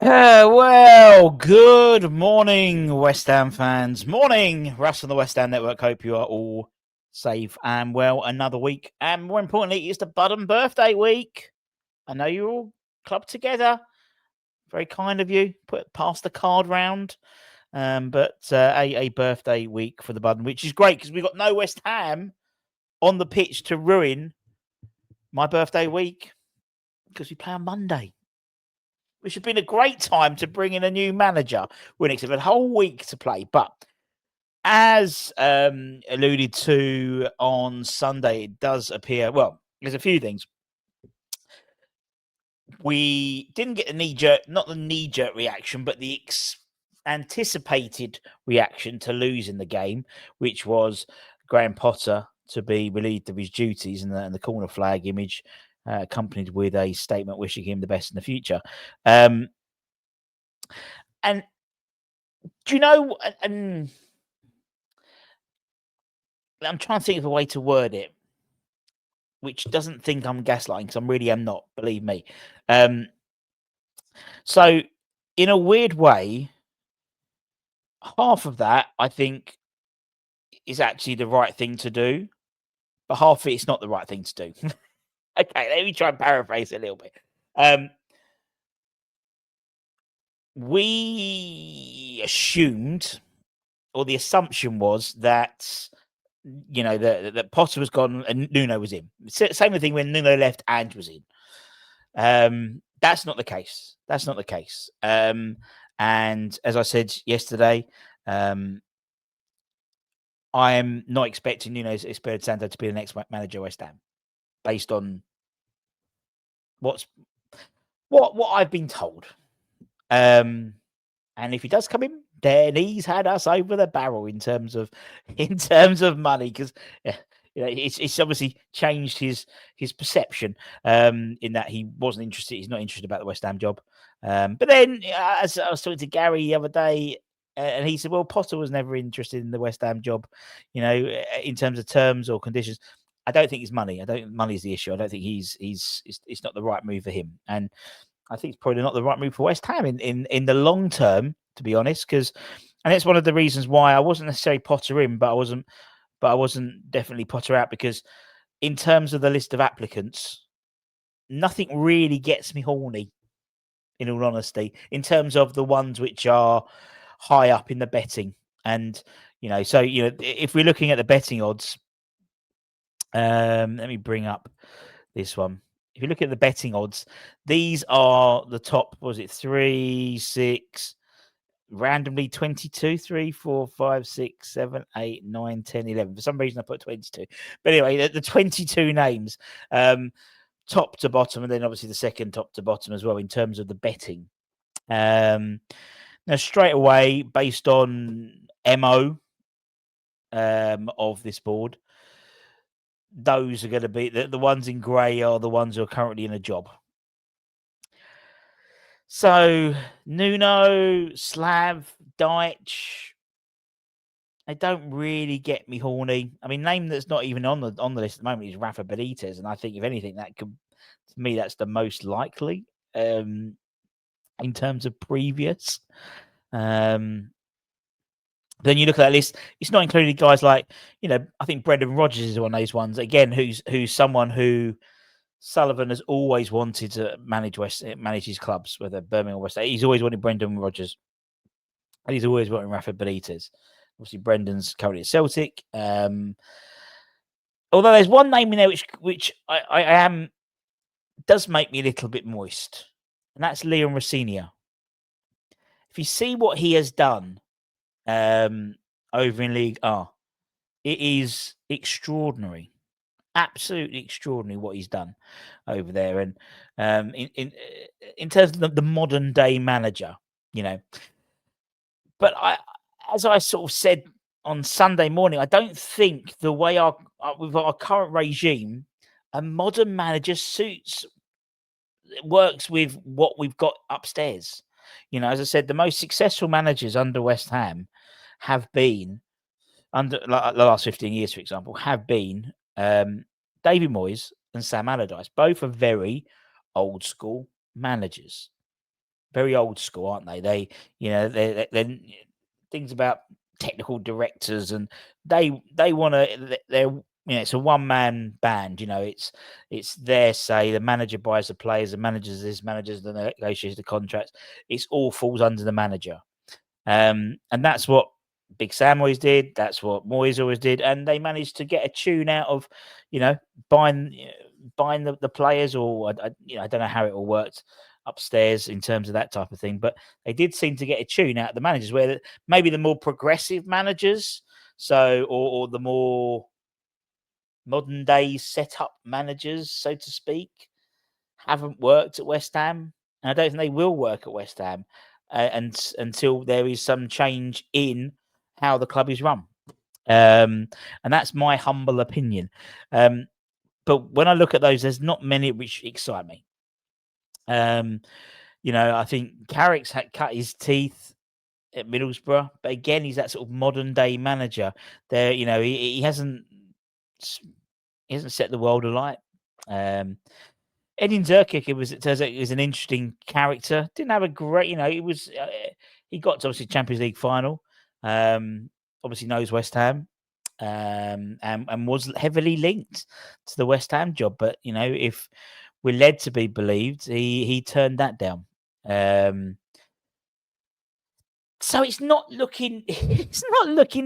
Well, good morning, West Ham fans. Morning, Russ on the West Ham Network. Hope you are all safe and well. Another week, and more importantly, it's the Budden birthday week. I know you're all clubbed together. Very kind of you. Pass the card round. But a birthday week for the Budden, which is great because we've got no West Ham on the pitch to ruin my birthday week because we play on Monday. Which has been a great time to bring in a new manager. We're next have a whole week to play. But as alluded to on Sunday, it does appear, well, there's a few things. We didn't get the knee-jerk, not the knee-jerk reaction, but the anticipated reaction to losing the game, which was Graham Potter to be relieved of his duties and the corner flag image accompanied with a statement wishing him the best in the future. And do you know, and I'm trying to think of a way to word it, which doesn't think I'm gaslighting, because I really am not, believe me. So, in a weird way, half of that, I think, is actually the right thing to do, but half of it's not the right thing to do. Okay, let me try and paraphrase it a little bit. We assumed, or the assumption was that, you know, that Potter was gone and Nuno was in. Same thing when Nuno left, Ange was in. That's not the case. That's not the case. And as I said yesterday, I am not expecting Nuno 𝗟𝗘 𝗗𝗟𝗟 to be the next manager of West Ham, based on what I've been told. And if he does come in, then he's had us over the barrel in terms of money, because you know, it's obviously changed his perception in that he wasn't interested. He's not interested about the West Ham job. But then, as I was talking to Gary the other day, and he said, "Well, Potter was never interested in the West Ham job, you know, in terms of terms or conditions." I don't think it's money. I don't think money is the issue. I don't think it's not the right move for him, and I think it's probably not the right move for West Ham in the long term, to be honest. And it's one of the reasons why I wasn't necessarily Potter in, but I wasn't definitely Potter out, because in terms of the list of applicants, nothing really gets me horny, in all honesty, in terms of the ones which are high up in the betting. And, you know, so, you know, if we're looking at the betting odds, let me bring up this one. If you look at the betting odds, these are the top, was it 3, 6, randomly 22, 3, 4, 5, 6, 7, 8, 9, 10, 11. For some reason, I put 22. But anyway, the 22 names, top to bottom, and then obviously the second top to bottom as well in terms of the betting. Now, straight away, based on MO of this board, those are going to be the ones in grey are the ones who are currently in a job. So Nuno, 𝗟𝗛, they don't really get me horny. I mean, name that's not even on the list at the moment is Rafa Benitez, and I think if anything, that could, to me, that's the most likely in terms of previous. Then you look at that list; it's not including guys like, you know, I think Brendan Rodgers is one of those ones again, who's someone who Sullivan has always wanted to manage his clubs, whether Birmingham or West Ham. He's always wanted Brendan Rodgers, and he's always wanted Rafa Benitez. Obviously, Brendan's currently at Celtic. Although there's one name in there which I am does make me a little bit moist, and that's Leon Rosenior. If you see what he has done over in League R, it is extraordinary. Absolutely extraordinary what he's done over there, and in terms of the modern day manager, you know. But as I sort of said on Sunday morning, I don't think the way with our current regime, a modern manager works with what we've got upstairs. You know, as I said, the most successful managers under West Ham have been, under the last 15 years, for example, have been David Moyes and Sam Allardyce. Both are very old school managers. very old school, aren't they? They're things about technical directors, and they want to. They're it's a one man band. It's their say. The manager buys the players, the managers the negotiates the contracts. It all falls under the manager, and that's what Big Sam always did. That's what Moyes always did, and they managed to get a tune out of, buying the players, or I don't know how it all worked upstairs in terms of that type of thing, but they did seem to get a tune out of the managers, where maybe the more progressive managers, or the more modern day setup managers, so to speak, haven't worked at West Ham, and I don't think they will work at West Ham until there is some change in how the club is run. And that's my humble opinion. But when I look at those, there's not many which excite me. I think Carrick's had cut his teeth at Middlesbrough, but again, he's that sort of modern day manager. There, he hasn't set the world alight. Ēdin 𝗟𝗏, it turns out he was an interesting character. Didn't have a great, he got to obviously Champions League final. Obviously knows West Ham, and was heavily linked to the West Ham job. But if we're led to be believed, he turned that down. So it's not looking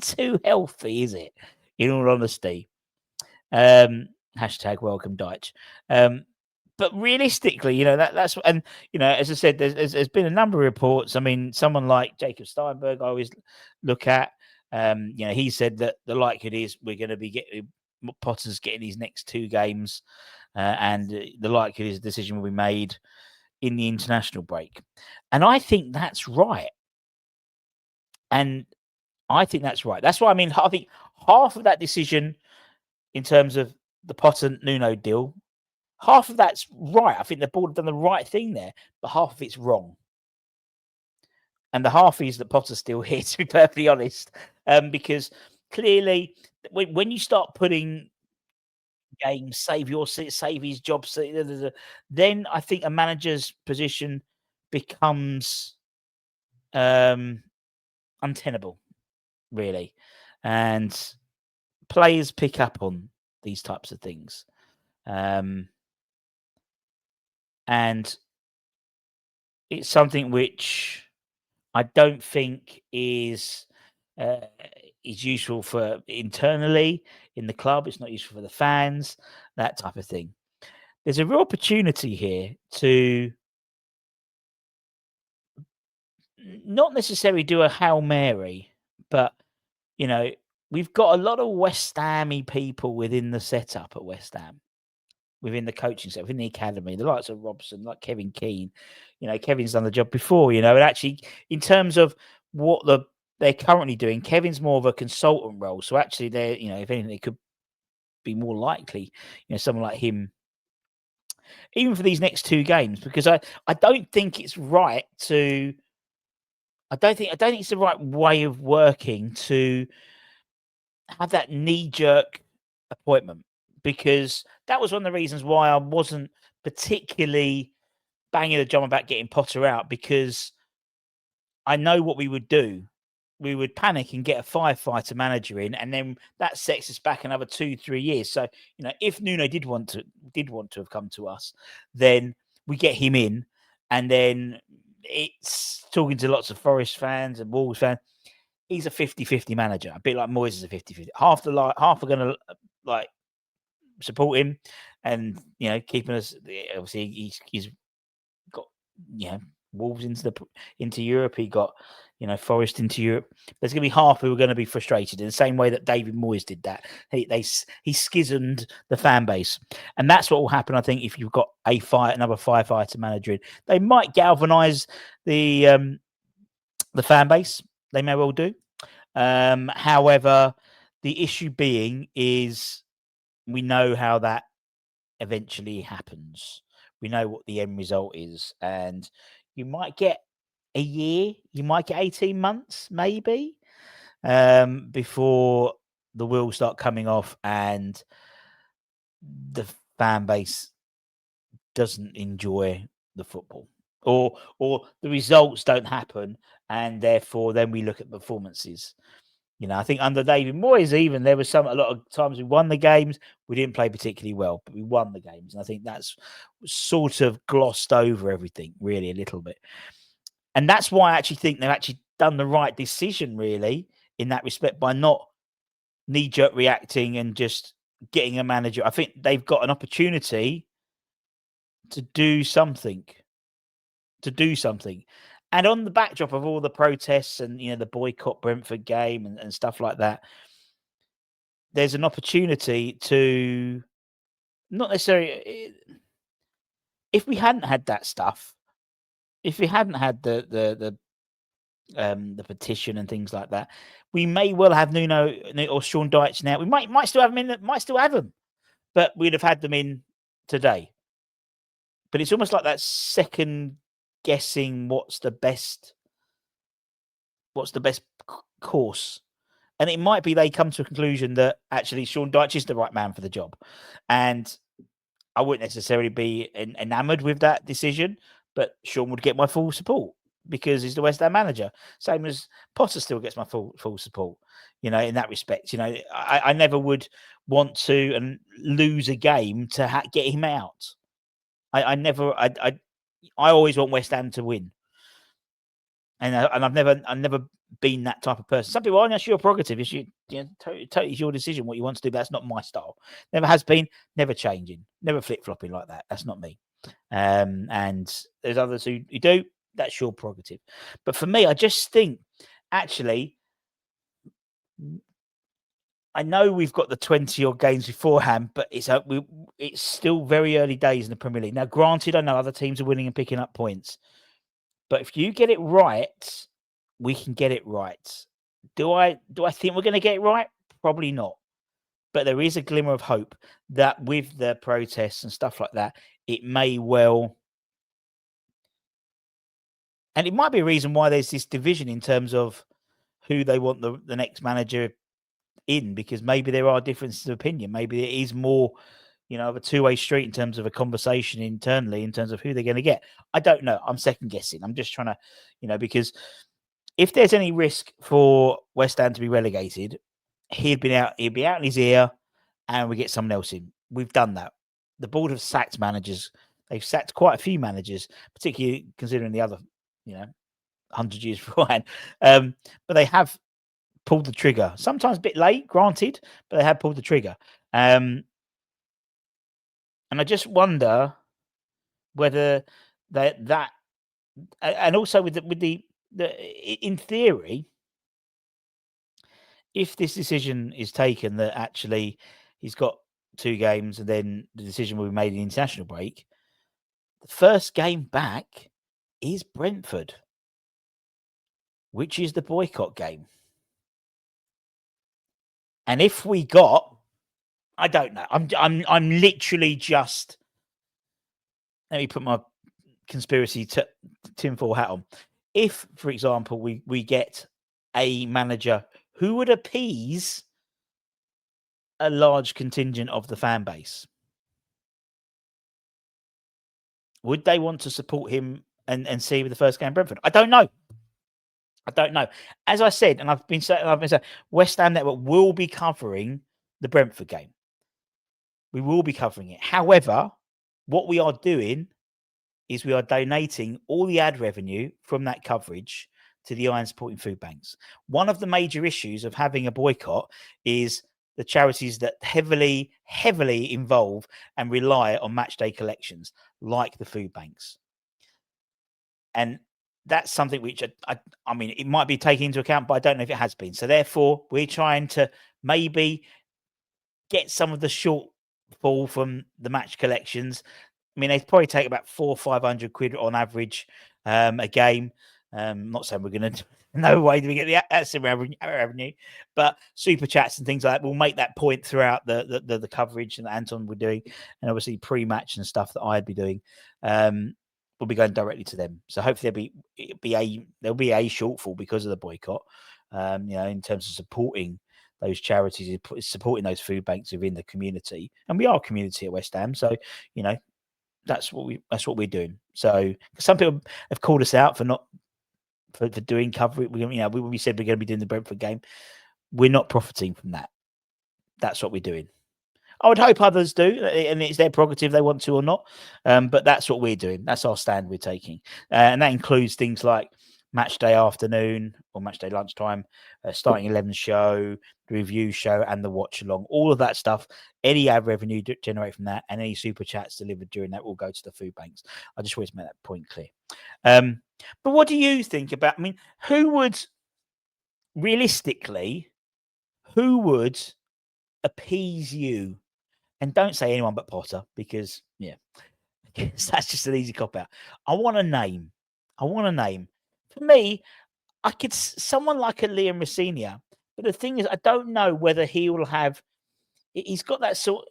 too healthy, is it? In all honesty. Hashtag welcome Deitch. But realistically, that's, and as I said, there's been a number of reports. I mean, someone like Jacob Steinberg, I always look at. He said that the likelihood is we're going to be getting Potter's getting his next 2 games, and the likelihood is a decision will be made in the international break. And I think that's right. That's why, I mean, I think half of that decision in terms of the Potter Nuno deal, half of that's right. I think the board have done the right thing there, but half of it's wrong. And the half is that Potter's still here, to be perfectly honest, because clearly, when you start putting games, save his job, then I think a manager's position becomes untenable, really, and players pick up on these types of things, and it's something which I don't think is useful for internally in the club. It's not useful for the fans, that type of thing. There's a real opportunity here to not necessarily do a Hail Mary, but we've got a lot of West Ham-y people within the setup at West Ham, within the coaching set, within the academy, the likes of Robson, like Kevin Keane. Kevin's done the job before, and actually, in terms of what they're currently doing, Kevin's more of a consultant role. So actually, they're, if anything, it could be more likely, someone like him, even for these next 2 games, because I don't think it's right to. I don't think it's the right way of working to have that knee-jerk appointment, because that was one of the reasons why I wasn't particularly banging the drum about getting Potter out, because I know what we would do. We would panic and get a firefighter manager in, and then that sets us back another 2-3 years. So, if Nuno did want to have come to us, then we get him in, and then it's talking to lots of Forest fans and Wolves fans. He's a 50-50 manager, a bit like Moyes is a 50-50. Half are going to support him, and keeping us. Obviously, he's got Wolves into Europe. He got Forest into Europe. There's going to be half who are going to be frustrated in the same way that David Moyes did that. He schismed the fan base, and that's what will happen. I think if you've got another firefighter manager in, they might galvanise the fan base. They may well do. However, the issue being is we know how that eventually happens. We know what the end result is, and you might get a year, you might get 18 months, maybe, before the wheels start coming off and the fan base doesn't enjoy the football. or the results don't happen, and therefore then we look at performances. I think under David Moyes, even there was a lot of times we won the games, we didn't play particularly well, but we won the games, and I think that's sort of glossed over everything really a little bit, and that's why I actually think they've actually done the right decision really in that respect by not knee-jerk reacting and just getting a manager. I think they've got an opportunity to do something. And on the backdrop of all the protests and the boycott Brentford game and stuff like that, there's an opportunity to not necessarily. If we hadn't had that stuff, if we hadn't had the petition and things like that, we may well have Nuno or Sean Dyche now. We might still have them in. Might still have them, but we'd have had them in today. But it's almost like that second guessing what's the best course. And it might be they come to a conclusion that actually Sean Dyche is the right man for the job. And I wouldn't necessarily be enamoured with that decision, but Sean would get my full support because he's the West Ham manager. Same as Potter still gets my full support, in that respect. I never would want to and lose a game to get him out. I always want West Ham to win. And I've never been that type of person. Some people, that's your prerogative. It's totally your decision what you want to do. That's not my style. Never has been. Never changing. Never flip flopping like that. That's not me. And there's others who do. That's your prerogative. But for me, I just think actually, I know we've got the 20 odd games beforehand, but it's still very early days in the Premier League. Now, granted, I know other teams are winning and picking up points. But if you get it right, we can get it right. Do I think we're going to get it right? Probably not. But there is a glimmer of hope that with the protests and stuff like that, it may well. And it might be a reason why there's this division in terms of who they want the next manager in, because maybe there are differences of opinion. Maybe it is more of a two-way street in terms of a conversation internally in terms of who they're going to get. I don't know. I'm second guessing. I'm just trying to, because if there's any risk for West Ham to be relegated, he'd be out in his ear and we get someone else in. We've done that. The board have sacked managers. They've sacked quite a few managers, particularly considering the other, 100 years beforehand. But they have pulled the trigger. Sometimes a bit late, granted, but they have pulled the trigger. And I just wonder whether that and also with the in theory, if this decision is taken that actually he's got 2 games and then the decision will be made in the international break, the first game back is Brentford, which is the boycott game. And if we got, I don't know, I'm literally just, let me put my conspiracy tinfoil hat on. If, for example, we get a manager who would appease a large contingent of the fan base, would they want to support him and see with the first game Brentford? I don't know. As I said, and I've been saying, West Ham Network will be covering the Brentford game. We will be covering it. However, what we are doing is we are donating all the ad revenue from that coverage to the Iron Supporting Food Banks. One of the major issues of having a boycott is the charities that heavily involve and rely on match day collections, like the food banks. And that's something which I mean, it might be taken into account, but I don't know if it has been. So therefore, we're trying to maybe get some of the shortfall from the match collections. I mean, they probably take about 400 or 500 quid on average a game. Not saying we're going to, no way do we get the revenue, but super chats and things like that will make that point throughout the coverage that Anton were doing, and obviously pre-match and stuff that I'd be doing. Will be going directly to them. So hopefully there'll be a shortfall because of the boycott. In terms of supporting those charities, supporting those food banks within the community, and we are a community at West Ham. So that's what we're doing. So some people have called us out for not for doing coverage. We said we're going to be doing the Brentford game. We're not profiting from that. That's what we're doing. I would hope others do, and it's their prerogative they want to or not. But that's what we're doing. That's our stand we're taking, and that includes things like match day afternoon or match day lunchtime, starting 11 show, the review show, and the watch along. All of that stuff. Any ad revenue generated from that, and any super chats delivered during that will go to the food banks. I just wanted to make that point clear. But what do you think about? I mean, who would realistically, who would appease you? And don't say anyone but Potter, because that's just an easy cop out. I want a name. For me, I could someone like a 𝗟𝗟𝗦𝗧, but the thing is, I don't know whether he will have. He's got that sort.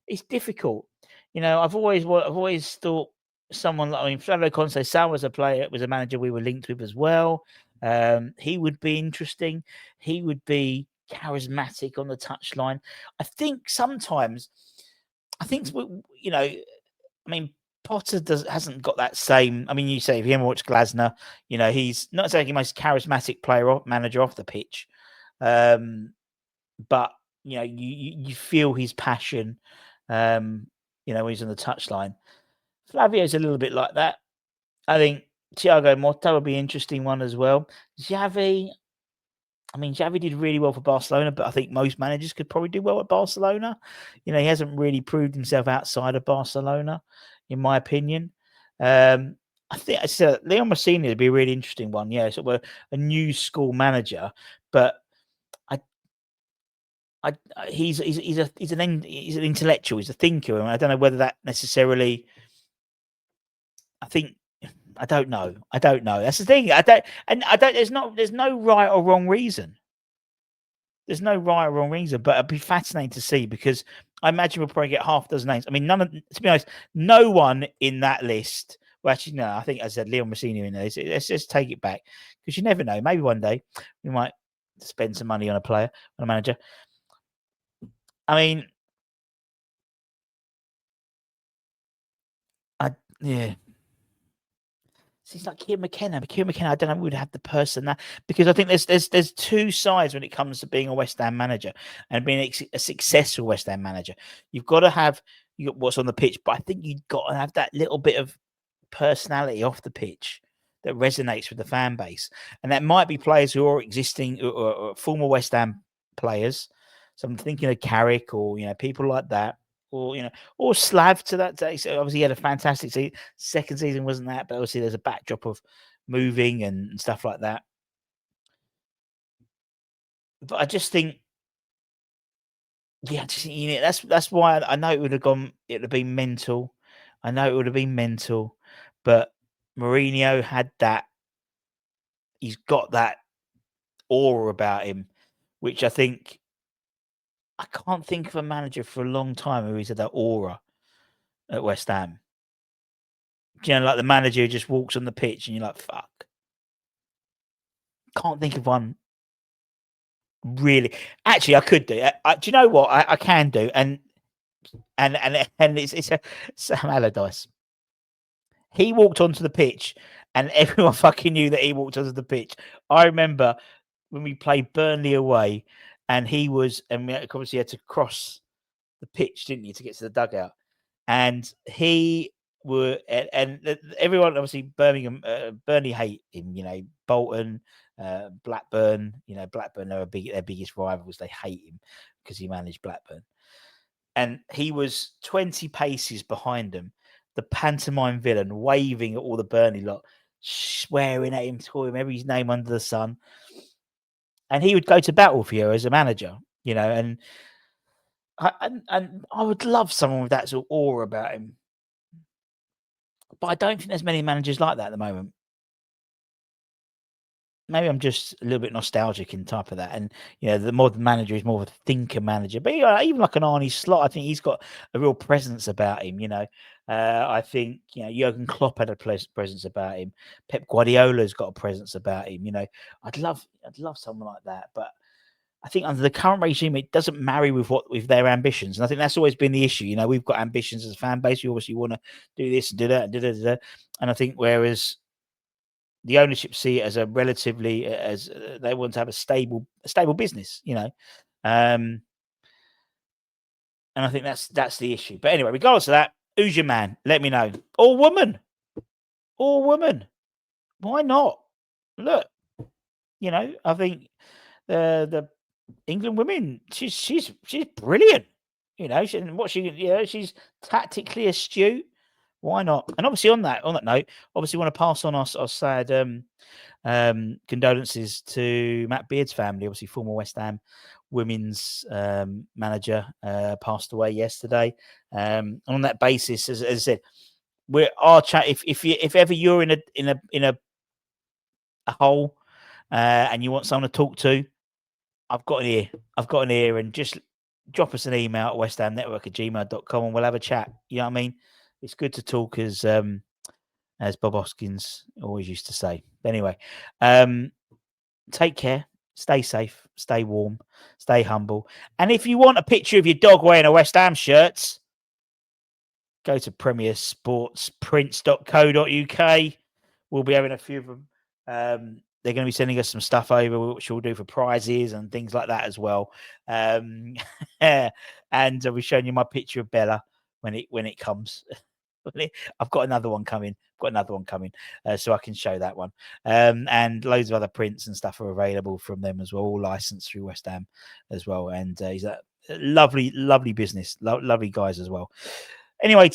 It's difficult, I've always thought someone like 𝗟𝗏𝗏 𝗟𝗏𝗏 was a manager we were linked with as well. He would be interesting. He would be charismatic on the touchline. I think sometimes, Potter hasn't got that same. I mean, you say if you ever watch 𝗟𝗏𝗏, he's not exactly the most charismatic manager off the pitch, but you feel his passion, when he's on the touchline. Flavio's a little bit like that. I think 𝗟𝗏𝗏 𝗟𝗏𝗏 would be an interesting one as well. Xavi did really well for Barcelona, but I think most managers could probably do well at Barcelona. He hasn't really proved himself outside of Barcelona, in my opinion. I think 𝗟𝗏𝗏 would be a really interesting one. Yeah, sort of a new school manager, but he's an intellectual. He's a thinker, and I don't know whether that necessarily. I don't know. That's the thing. There's no right or wrong reason. There's no right or wrong reason, but it'd be fascinating to see, because I imagine we'll probably get half a dozen names. I mean, to be honest, no one in that list. Well, actually, no. I think, as I said, 𝗟𝗏𝗏𝗏 in there. Let's just take it back, because you never know. Maybe one day we might spend some money on a player, on a manager. I mean, yeah. It's like Kieran McKenna. But Kieran McKenna, I don't know, would have the person that, because I think there's two sides when it comes to being a West Ham manager and being a successful West Ham manager. You've got to have what's on the pitch, but I think you've got to have that little bit of personality off the pitch that resonates with the fan base, and that might be players who are existing or former West Ham players. So I'm thinking of Carrick or people like that. Or Slav to that day. So obviously he had a fantastic second season, wasn't that? But obviously there's a backdrop of moving and stuff like that. But I just think, that's why I know it would have gone. It would have been mental. I know it would have been mental, but Mourinho had that. He's got that aura about him, which I think I can't think of a manager for a long time who has had that aura at West Ham. Like the manager who just walks on the pitch and you're like, fuck. Can't think of one really. Actually, I could do. Do you know what I can do? And it's Sam Allardyce. He walked onto the pitch, and everyone fucking knew that he walked onto the pitch. I remember when we played Burnley away, and we obviously had to cross the pitch, didn't you, to get to the dugout? And everyone, obviously Birmingham, Burnley hate him. Bolton, Blackburn. Blackburn are their biggest rivals. They hate him because he managed Blackburn, and he was 20 paces behind them. The pantomime villain, waving at all the Burnley lot, swearing at him, calling him every name under the sun. And he would go to battle for you as a manager, and I would love someone with that sort of aura about him. But I don't think there's many managers like that at the moment. Maybe I'm just a little bit nostalgic in type of that. And, the modern manager is more of a thinker manager. But even like an Arne Slot, I think he's got a real presence about him, I think, Jurgen Klopp had a presence about him. Pep Guardiola's got a presence about him, I'd love someone like that. But I think under the current regime, it doesn't marry with their ambitions, and I think that's always been the issue. We've got ambitions as a fan base. We obviously want to do this and do that and and I think whereas the ownership see it as a relatively as they want to have a stable business, and I think that's the issue. But anyway, regardless of that, who's your man? Let me know. Or woman. Why not? Look, I think the England women, she's brilliant. She's tactically astute. Why not? And obviously on that note, obviously want to pass on our sad condolences to Matt Beard's family. Obviously, former West Ham women's manager passed away yesterday. On that basis, as I said, we're our chat. If ever you're in a hole and you want someone to talk to, I've got an ear, and just drop us an email at westhamnetwork@gmail.com and we'll have a chat. You know what I mean? It's good to talk, as Bob Hoskins always used to say. Anyway, take care, stay safe, stay warm, stay humble. And if you want a picture of your dog wearing a West Ham shirt, go to premiersportsprints.co.uk. We'll be having a few of them. They're going to be sending us some stuff over, which we'll do for prizes and things like that as well. And I'll be showing you my picture of Bella when it comes. I've got another one coming. So I can show that one. And loads of other prints and stuff are available from them as well, all licensed through West Ham as well. And he's a lovely business, lovely guys as well. Anyway,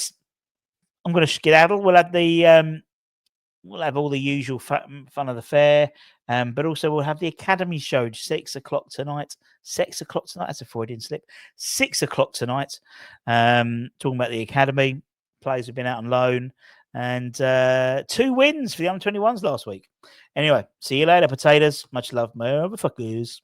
I'm going to skedaddle. We'll have we'll have all the usual fun of the fair, but also we'll have the Academy show 6 o'clock tonight. 6 o'clock tonight. That's a Freudian slip. 6 o'clock tonight. Talking about the Academy. Players have been out on loan, and 2 wins for the under-21s last week. Anyway, see you later, potatoes. Much love, motherfuckers.